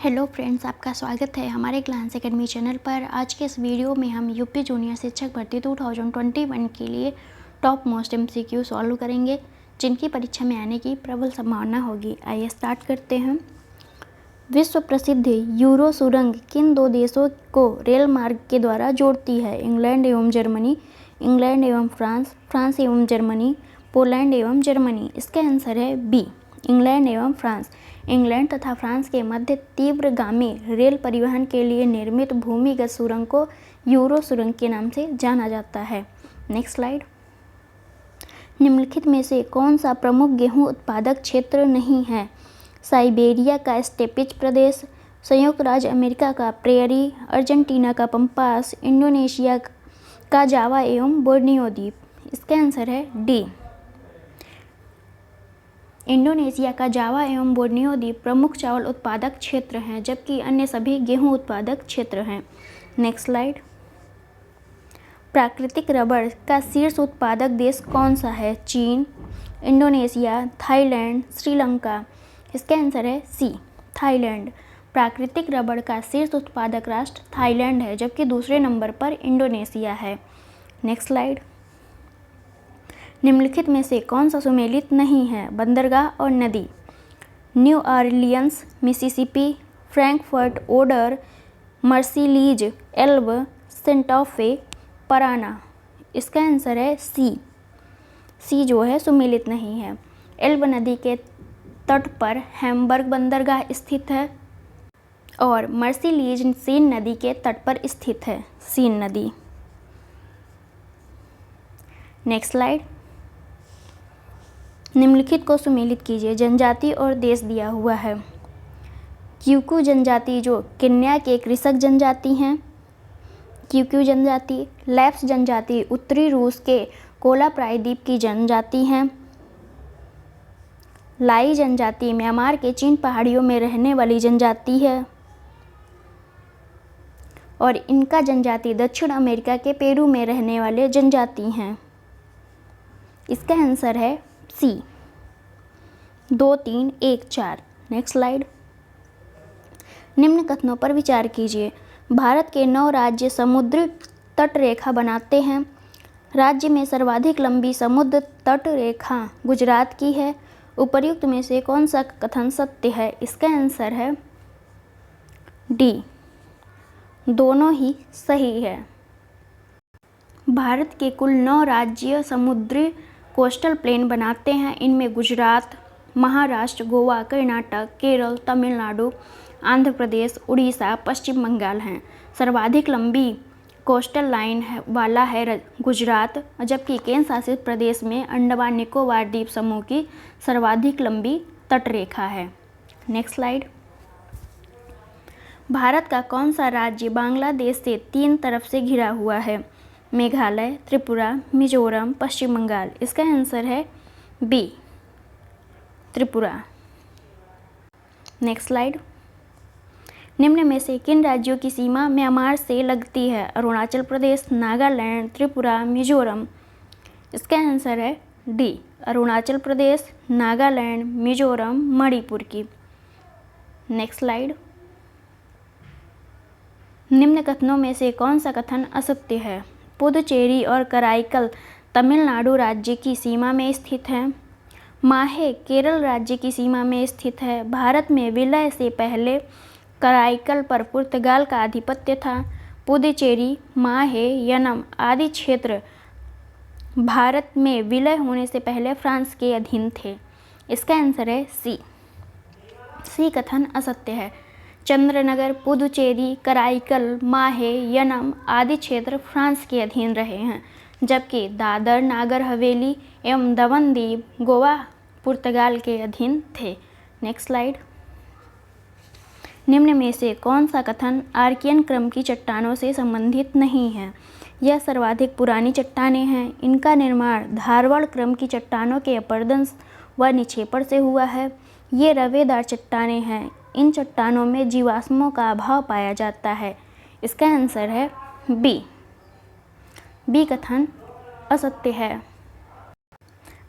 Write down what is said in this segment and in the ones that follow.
Hello friends, आपका स्वागत है हमारे ग्लांस एकेडमी चैनल पर। आज के इस वीडियो में हम यूपी जूनियर शिक्षक भर्ती 2021 के लिए टॉप मोस्ट एमसीक्यू सॉल्व करेंगे, जिनकी परीक्षा में आने की प्रबल संभावना होगी। आइए स्टार्ट करते हैं। विश्व प्रसिद्ध यूरो सुरंग किन दो देशों को रेल मार्ग के द्वारा जोड़ती है? इंग्लैंड एवं जर्मनी, इंग्लैंड एवं फ्रांस, फ्रांस एवं जर्मनी, पोलैंड एवं जर्मनी। इसका आंसर है बी, इंग्लैंड एवं फ्रांस। इंग्लैंड तथा फ्रांस के मध्य तीव्रगामी रेल परिवहन के लिए निर्मित भूमिगत सुरंग को यूरो सुरंग के नाम से जाना जाता है। Next slide. निम्नलिखित में से कौन सा प्रमुख गेहूं उत्पादक क्षेत्र नहीं है? साइबेरिया का स्टेपिज प्रदेश, संयुक्त राज्य अमेरिका का प्रेयरी, अर्जेंटीना का पंपास, इंडोनेशिया का जावा एवं बोर्नियो द्वीप। इसका आंसर है डी, इंडोनेशिया का जावा एवं बोर्नियो द्वीप प्रमुख चावल उत्पादक क्षेत्र हैं, जबकि अन्य सभी गेहूं उत्पादक क्षेत्र हैं। Next slide. प्राकृतिक रबड़ का शीर्ष उत्पादक देश कौन सा है? चीन, इंडोनेशिया, थाईलैंड, श्रीलंका। इसका आंसर है सी, थाईलैंड। प्राकृतिक रबड़ का शीर्ष उत्पादक राष्ट्र थाईलैंड है, जबकि दूसरे नंबर पर इंडोनेशिया है। Next slide. निम्नलिखित में से कौन सा सुमेलित नहीं है? बंदरगाह और नदी। New Orleans, Mississippi, Frankfurt Oder, Marseilles, Elbe, Santa Fe, Parana. इसका आंसर है सी, सी जो है सुमेलित नहीं है। एल्ब नदी के तट पर हैम्बर्ग बंदरगाह स्थित है और मर्सिलीज सीन नदी के तट पर स्थित है, सीन नदी। Next slide. निम्नलिखित को सुमेलित कीजिए। जनजाति और देश दिया हुआ है। क्यूक्यू जनजाति जो केन्या के कृषक जनजाति हैं, क्यूक्यू जनजाति। लैप्स जनजाति उत्तरी रूस के कोला प्रायद्वीप की जनजाति हैं। लाई जनजाति म्यांमार के चीन पहाड़ियों में रहने वाली जनजाति है और इनका जनजाति दक्षिण अमेरिका के पेरू में रहने वाले जनजाति हैं। इसका आंसर है सी, 2, 3, 1, 4। Next slide. निम्न कथनों पर विचार कीजिए। भारत के 9 राज्य समुद्र तट रेखा बनाते हैं। राज्य में सर्वाधिक लंबी समुद्र तट रेखा गुजरात की है। उपर्युक्त में से कौन सा कथन सत्य है? इसका आंसर है डी, दोनों ही सही है। भारत के कुल 9 राज्य समुद्री कोस्टल प्लेन बनाते हैं। इनमें गुजरात, महाराष्ट्र, गोवा, कर्नाटक, केरल, तमिलनाडु, आंध्र प्रदेश, उड़ीसा, पश्चिम बंगाल हैं। सर्वाधिक लंबी कोस्टल लाइन वाला है गुजरात, जबकि केंद्र शासित प्रदेश में अंडमान निकोबार द्वीप समूह की सर्वाधिक लंबी तटरेखा है। Next slide. भारत का कौन सा राज्य बांग्लादेश से 3 तरफ से घिरा हुआ है? मेघालय, त्रिपुरा, मिजोरम, पश्चिम बंगाल। इसका आंसर है बी, त्रिपुरा। Next slide. निम्न में से किन राज्यों की सीमा म्यांमार से लगती है? अरुणाचल प्रदेश, नागालैंड, त्रिपुरा, मिजोरम। इसका आंसर है डी, अरुणाचल प्रदेश, नागालैंड, मिजोरम, मणिपुर की। Next slide. निम्न कथनों में से कौन सा कथन असत्य है? पुदुचेरी और कराईकल तमिलनाडु राज्य की सीमा में स्थित है। माहे केरल राज्य की सीमा में स्थित है। भारत में विलय से पहले कराईकल पर पुर्तगाल का आधिपत्य था। पुदुचेरी, माहे, यनम आदि क्षेत्र भारत में विलय होने से पहले फ्रांस के अधीन थे। इसका आंसर है सी, सी कथन असत्य है। चंद्रनगर, पुदुचेरी, कराईकल, माहे, यनम आदि क्षेत्र फ्रांस के अधीन रहे हैं, जबकि दादर, नागर हवेली एवं दमन द्वीप गोवा पुर्तगाल के अधीन थे। Next slide. निम्न में से कौन सा कथन आर्कियन क्रम की चट्टानों से संबंधित नहीं है? यह सर्वाधिक पुरानी चट्टानें हैं। इनका निर्माण धारवाड़ क्रम की चट्टानों के अपरदन व निक्षेपण से हुआ है। ये रवेदार चट्टानें हैं। इन चट्टानों में जीवाश्मों का अभाव पाया जाता है। इसका आंसर है बी, बी कथन असत्य है।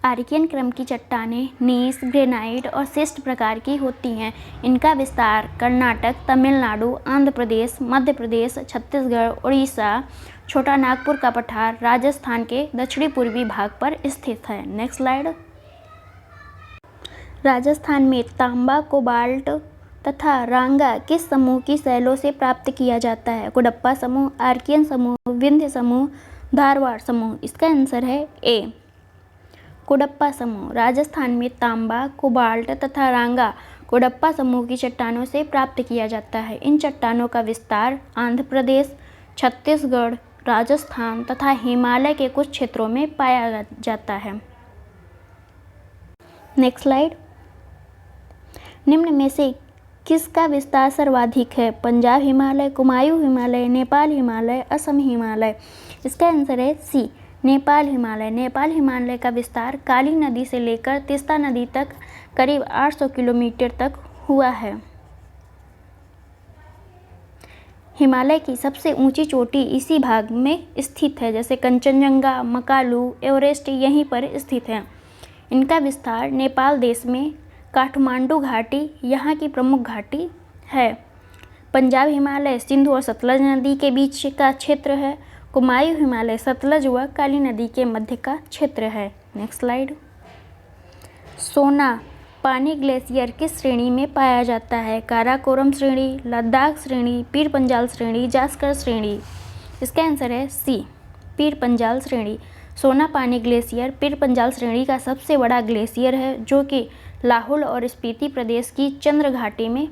आर्कियन क्रम की चट्टानें नीस, ग्रेनाइट और शिस्ट प्रकार की होती हैं। इनका विस्तार कर्नाटक, तमिलनाडु, आंध्र प्रदेश, मध्य प्रदेश, छत्तीसगढ़, उड़ीसा, छोटा नागपुर का पठार, राजस्थान के दक्षिणी पूर्वी भाग पर स्थित है। Next slide. राजस्थान में तांबा, कोबाल्ट तथा रांगा किस समूह की शैलों से प्राप्त किया जाता है? कुडप्पा समूह, आर्कियन समूह, विंध्य समूह, धारवाड़ समूह। इसका आंसर है ए, कुडप्पा समूह। राजस्थान में तांबा, कोबाल्ट तथा रांगा कुडप्पा समूह की चट्टानों से प्राप्त किया जाता है। इन चट्टानों का विस्तार आंध्र प्रदेश, छत्तीसगढ़, राजस्थान तथा हिमालय के कुछ क्षेत्रों में पाया जाता है। Next slide. निम्न में से किसका विस्तार सर्वाधिक है? पंजाब हिमालय, कुमायूं हिमालय, नेपाल हिमालय, असम हिमालय। इसका आंसर है सी, नेपाल हिमालय। नेपाल हिमालय का विस्तार काली नदी से लेकर तीस्ता नदी तक करीब 800 किलोमीटर तक हुआ है। हिमालय की सबसे ऊंची चोटी इसी भाग में स्थित है, जैसे कंचनजंगा, मकालू, एवरेस्ट यहीं पर स्थित है। इनका विस्तार नेपाल देश में काठमांडू घाटी यहाँ की प्रमुख घाटी है। पंजाब हिमालय सिंधु और सतलज नदी के बीच का क्षेत्र है। कुमायूं हिमालय सतलज व काली नदी के मध्य का क्षेत्र है। Next slide. सोना पानी ग्लेशियर किस श्रेणी में पाया जाता है? काराकोरम श्रेणी, लद्दाख श्रेणी, पीर पंजाल श्रेणी, जास्कर श्रेणी। इसका आंसर है सी, पीर पंजाल श्रेणी। सोना पानी ग्लेशियर पीर पंजाल श्रेणी का सबसे बड़ा ग्लेशियर है, जो कि लाहौल और स्पीति प्रदेश की चंद्र घाटी में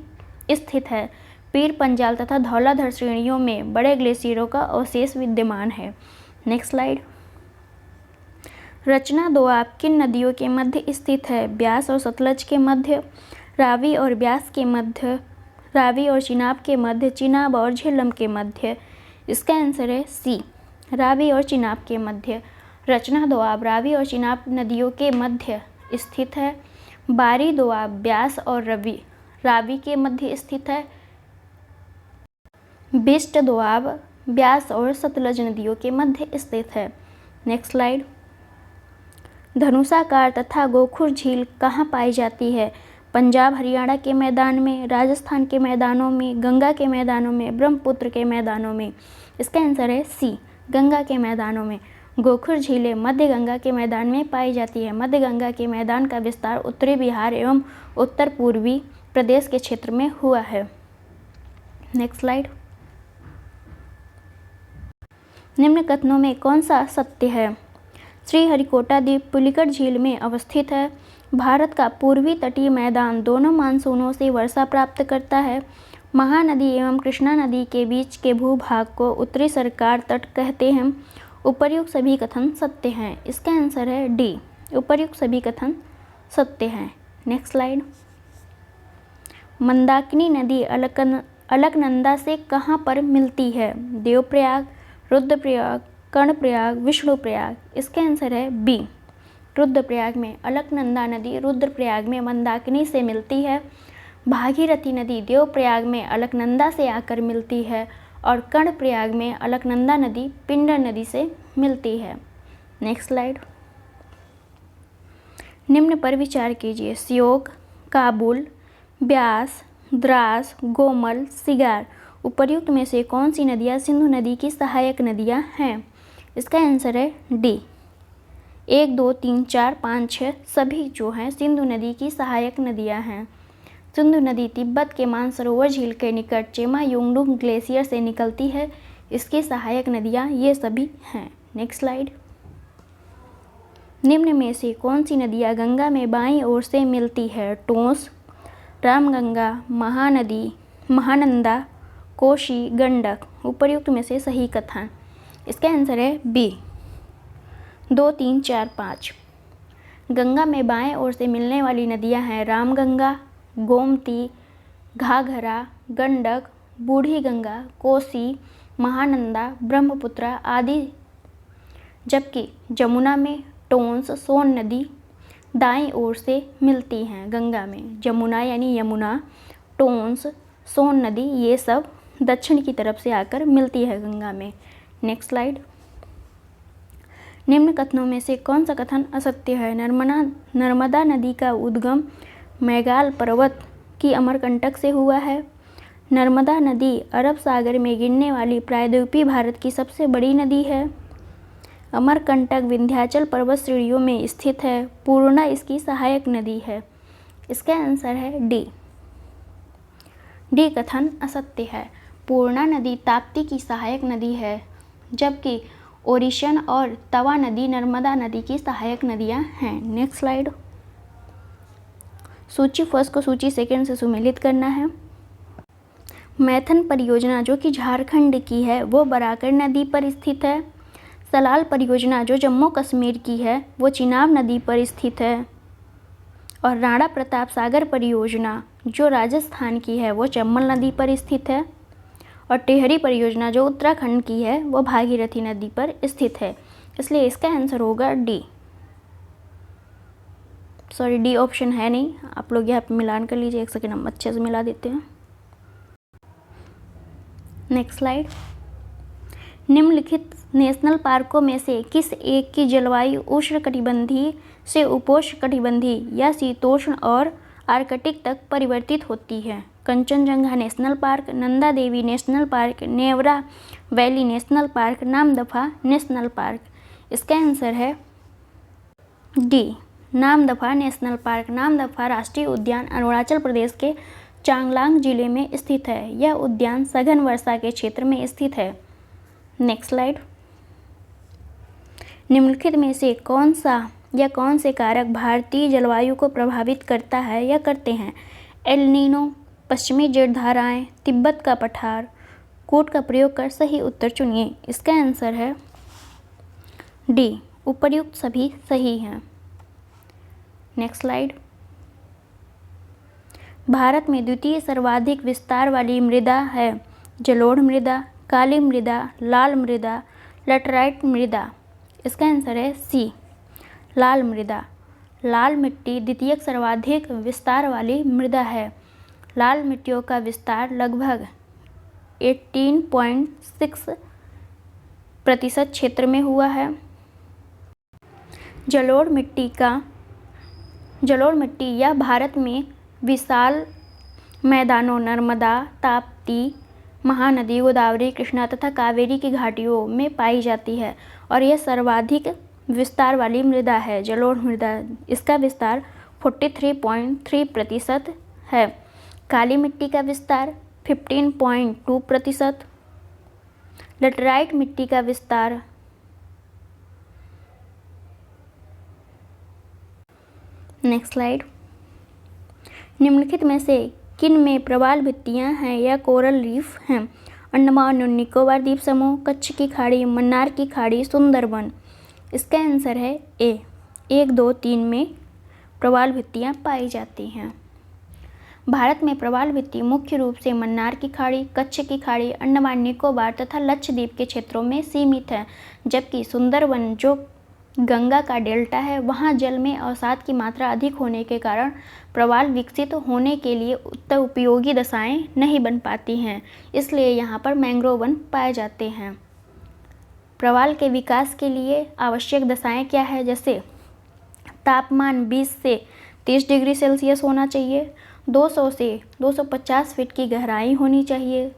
स्थित है। पीर पंजाल तथा धौलाधर श्रेणियों में बड़े ग्लेशियरों का अवशेष विद्यमान है। Next slide. रचना दोआब किन नदियों के मध्य स्थित है? ब्यास और सतलज के मध्य, रावी और ब्यास के मध्य, रावी और चिनाब के मध्य, चिनाब और झेलम के मध्य। इसका आंसर है सी, रावी और चिनाब के मध्य। रचना दोआब रावी और चिनाब नदियों के मध्य स्थित है। बारी दोआब ब्यास और रावी के मध्य स्थित है। बिस्ट दोआब ब्यास और सतलज नदियों के मध्य स्थित है। Next slide. धनुषाकार तथा गोखुर झील कहाँ पाई जाती है? पंजाब हरियाणा के मैदान में, राजस्थान के मैदानों में, गंगा के मैदानों में, ब्रह्मपुत्र के मैदानों में। इसका आंसर है सी, गंगा के मैदानों में। गोखुर झीलें मध्य गंगा के मैदान में पाई जाती है। मध्य गंगा के मैदान का विस्तार उत्तरी बिहार एवं उत्तर पूर्वी प्रदेश के क्षेत्र में हुआ है। Next slide. निम्न कथनों में कौन सा सत्य है? श्रीहरिकोटा द्वीप पुलिकट झील में अवस्थित है। भारत का पूर्वी तटीय मैदान दोनों मानसूनों से वर्षा प्राप्त करता है। महानदी एवं कृष्णा नदी के बीच के भूभाग को उत्तरी सरकार तट कहते हैं। उपर्युक्त सभी कथन सत्य हैं। इसका आंसर है डी, उपर्युक्त सभी कथन सत्य हैं। Next slide. मंदाकिनी नदी अलकनंदा से कहाँ पर मिलती है? देवप्रयाग, रुद्रप्रयाग, कर्णप्रयाग, विष्णुप्रयाग। इसका आंसर है बी, रुद्रप्रयाग में। अलकनंदा नदी रुद्रप्रयाग में मंदाकिनी से मिलती है। भागीरथी नदी देवप्रयाग में अलकनंदा से आकर मिलती है और कर्णप्रयाग में अलकनंदा नदी पिंडर नदी से मिलती है। Next slide. निम्न पर विचार कीजिए। श्योक, काबुल, ब्यास, द्रास, गोमल, सिगार उपर्युक्त में से कौन सी नदियाँ सिंधु नदी की सहायक नदियाँ हैं? इसका आंसर है डी, 1, 2, 3, 4, 5, 6 सभी जो हैं सिंधु नदी की सहायक नदियाँ हैं। सिंधु नदी तिब्बत के मानसरोवर झील के निकट चेमा योंगडुंग ग्लेशियर से निकलती है। इसकी सहायक नदियाँ ये सभी हैं। Next slide. निम्न में से कौन सी नदियाँ गंगा में बाईं ओर से मिलती है? टोंस, रामगंगा, महानदी, महानंदा, कोशी, गंडक। उपर्युक्त में से सही कथन। इसका आंसर है बी, 2, 3, 4, 5। गंगा में बाएं ओर से मिलने वाली नदियां हैं रामगंगा, गोमती, घाघरा, गंडक, बूढ़ी गंगा, कोसी, महानंदा, ब्रह्मपुत्र आदि। जबकि जमुना में टोंस, सोन नदी दाईं ओर से मिलती हैं। गंगा में जमुना यानी यमुना, टोंस, सोन नदी ये सब दक्षिण की तरफ से आकर मिलती है गंगा में। Next slide. निम्न कथनों में से कौन सा कथन असत्य है? नर्मदा नदी का उद्गम मैगाल पर्वत की अमरकंटक से हुआ है। नर्मदा नदी अरब सागर में गिरने वाली प्रायद्वीपीय भारत की सबसे बड़ी नदी है। अमरकंटक विंध्याचल पर्वत श्रेणियों में स्थित है। पूर्णा इसकी सहायक नदी है। इसका आंसर है डी। डी कथन असत्य है। पूर्णा नदी ताप्ती की सहायक नदी है, जबकि ओरिशन और तवा नदी नर्मदा नदी की सहायक नदियां हैं। Next slide. सूची फर्स्ट को सूची सेकंड से सुमेलित करना है। मैथन परियोजना जो कि झारखंड की है वो बराकर नदी पर स्थित है। सलाल परियोजना जो जम्मू कश्मीर की है वो चिनाब नदी पर स्थित है। और राणा प्रताप सागर परियोजना जो राजस्थान की है वो चंबल नदी पर स्थित है। और टिहरी परियोजना जो उत्तराखंड की है वो भागीरथी नदी पर स्थित है। इसलिए इसका आंसर होगा डी। सॉरी, डी ऑप्शन है नहीं, आप लोग यहाँ पे मिलान कर लीजिए। एक सेकेंड हम अच्छे से मिला देते हैं। Next slide. निम्नलिखित नेशनल पार्कों में से किस एक की जलवायु उष्णकटिबंधीय से उपोष्णकटिबंधीय या शीतोष्ण और आर्कटिक तक परिवर्तित होती है? Kanchenjunga national park, Nanda Devi national park, Neora valley national park, Namdapha national park. इसका आंसर है D, Namdapha national park. Namdapha राष्ट्रीय उद्यान अरुणाचल प्रदेश के चांगलांग जिले में स्थित है। यह उद्यान सघन वर्षा के क्षेत्र में स्थित है। Next slide. निम्नलिखित में से कौन सा या कौन से कारक भारतीय जलवायु को प्रभावित करता है या करते हैं? एल नीनो, पश्चिमी जेट धाराएं, तिब्बत का पठार। कोड का प्रयोग कर सही उत्तर चुनिए। इसका आंसर है डी, उपर्युक्त सभी सही हैं। Next slide. भारत में द्वितीय सर्वाधिक विस्तार वाली मृदा है जलोढ़ मृदा, काली मृदा, लाल मृदा, लैटराइट मृदा। इसका आंसर है सी, लाल मृदा। लाल मिट्टी द्वितीय सर्वाधिक विस्तार वाली मृदा है। लाल मिट्टियों का विस्तार लगभग 18.6% क्षेत्र में हुआ है। जलोढ़ मिट्टी या भारत में विशाल मैदानों नर्मदा, ताप्ती, महानदी, गोदावरी, कृष्णा तथा कावेरी की घाटियों में पाई जाती है और यह सर्वाधिक विस्तार वाली मृदा है, जलोढ़ मृदा। इसका विस्तार 43.3% है। काली मिट्टी का विस्तार 15.2%। लैटराइट मिट्टी का विस्तार नेक्स्ट स्लाइड। निम्नलिखित में से किन में प्रवाल भित्तियां हैं या कोरल रीफ हैं? अंडमान और निकोबार द्वीप समूह, कच्छ की खाड़ी, मन्नार की खाड़ी, सुंदरबन। इसका आंसर है ए, 1, 2, 3 में प्रवाल भित्तियां पाई जाती हैं। भारत में प्रवाल भित्ति मुख्य रूप से मन्नार की खाड़ी, कच्छ की खाड़ी, अंडमान निकोबार तथा लक्षद्वीप के क्षेत्रों में सीमित है, जबकि सुंदरबन जो गंगा का डेल्टा है वहाँ जल में अवसाद की मात्रा अधिक होने के कारण प्रवाल विकसित होने के लिए उत्तर उपयोगी दशाएं नहीं बन पाती हैं, इसलिए यहाँ पर मैंग्रोव वन पाए जाते हैं। प्रवाल के विकास के लिए आवश्यक दशाएं क्या है? जैसे तापमान 20 से 30 डिग्री सेल्सियस होना चाहिए, 200 से 250 फीट की गहराई होनी चाहिए,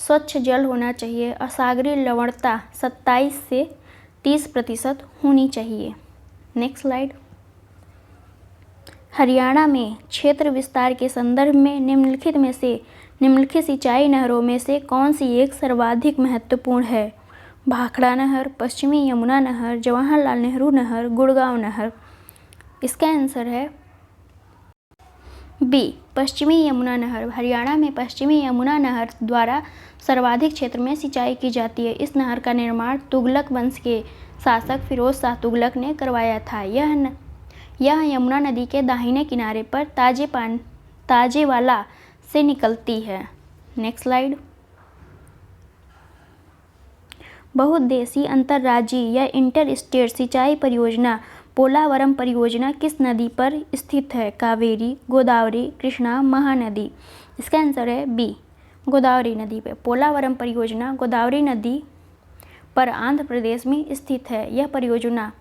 स्वच्छ जल होना चाहिए और सागरीय लवणता 27 से 30% होनी चाहिए। Next slide. हरियाणा में क्षेत्र विस्तार के संदर्भ में निम्नलिखित सिंचाई नहरों में से कौन सी एक सर्वाधिक महत्वपूर्ण है? भाखड़ा नहर, पश्चिमी यमुना नहर, जवाहरलाल नेहरू नहर, गुड़गांव नहर। इसका आंसर है बी, पश्चिमी यमुना नहर। हरियाणा में पश्चिमी यमुना नहर द्वारा सर्वाधिक क्षेत्र में सिंचाई की जाती है। इस नहर का निर्माण तुगलक वंश के शासक फिरोज शाह तुगलक ने करवाया था। यह यमुना नदी के दाहिने किनारे पर ताजेवाला से निकलती है। Next slide. बहुउद्देशीय अंतर्राज्यीय या इंटर स्टेट सिंचाई परियोजना पोलावरम परियोजना किस नदी पर स्थित है? कावेरी, गोदावरी, कृष्णा, महानदी। इसका आंसर है बी, गोदावरी नदी पे। पोलावरम परियोजना गोदावरी नदी पर आंध्र प्रदेश में स्थित है। यह परियोजना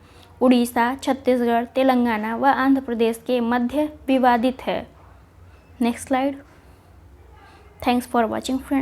उड़ीसा, छत्तीसगढ़, तेलंगाना व आंध्र प्रदेश के मध्य विवादित है। Next slide. Thanks for watching friends.